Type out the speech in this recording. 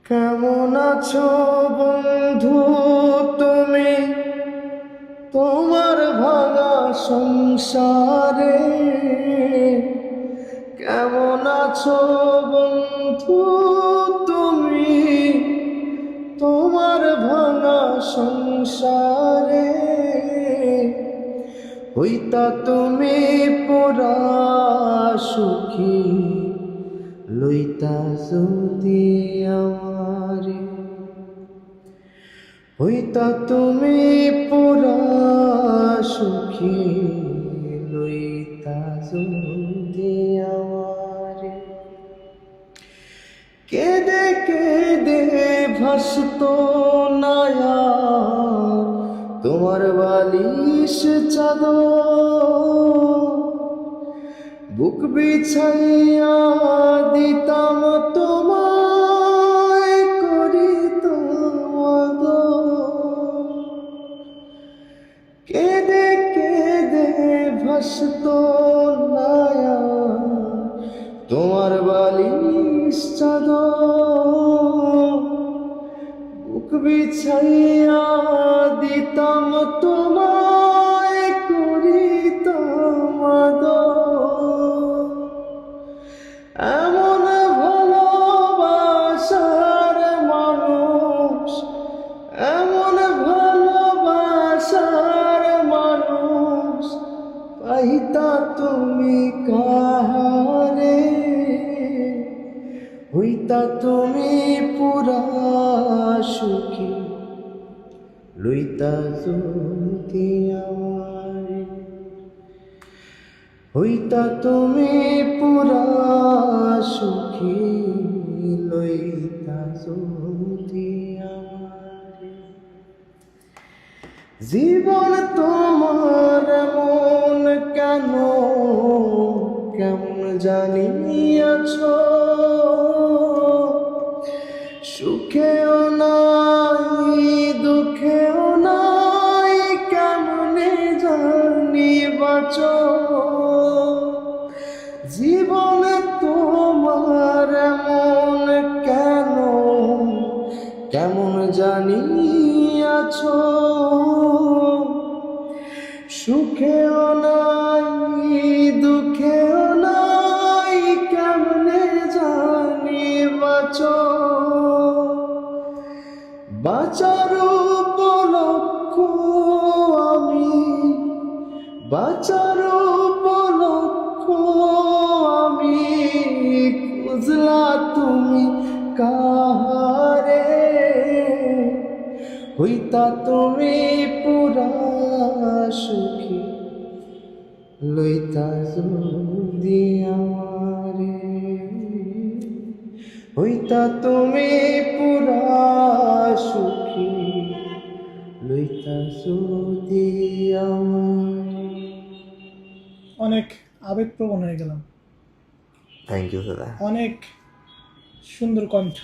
কেমন আছো বন্ধু তুমি তোমার ভাঙা সংসারে? কেমন আছো বন্ধু তুমি তোমার ভাঙা সংসারে? হইতা তুমি পুরা সুখী লইতা যদি আমারে। হইতা তুমি পুরা সুখী লইতা যদি আমারে। কেঁদে কেঁদে ভাসত নায়া তোমার বালিশ চাদর, বুক বিছাইয়া দিতাম তোমায় করিতাম আদর। কেঁদে কেঁদে ভাসত নায়া তোমার বালিশ চাদর, বুক বিছাইয়া দিতাম তোমায় করিতাম আদর। এমন ভালোবাসার মানুষ, এমন ভালোবাসার মানুষ পাইতা তুমি কাহারে? হইতা তুমি পুরা সুখী লইতা যদি আমারে। হইতা তুমি পুরা সুখী লইতা যদি আমারে। জীবন তোমার মন কেন কেমন জানিয়াছো? সুখেও নাই দুঃখেও নাই কেমনে জানি বাঁচো? জীবন তোমার মন কেন কেমন জানিয়াছো? সুখেও নাই দুঃখেও নাই কেমনে জানি বাঁচো? বাঁচার উপলক্ষ আমি, বাঁচার উপলক্ষ আমি খুঁজলা তুমি কাহারে? হইতা তুমি পুরা সুখী লইতা যদি আমারে। হইতা তুমি পুরা সুখী লইতা যদি আমারে। অনেক আবেগপ্রবণ হয়ে গেলাম। থ্যাংক ইউ দাদা। অনেক সুন্দর কণ্ঠ।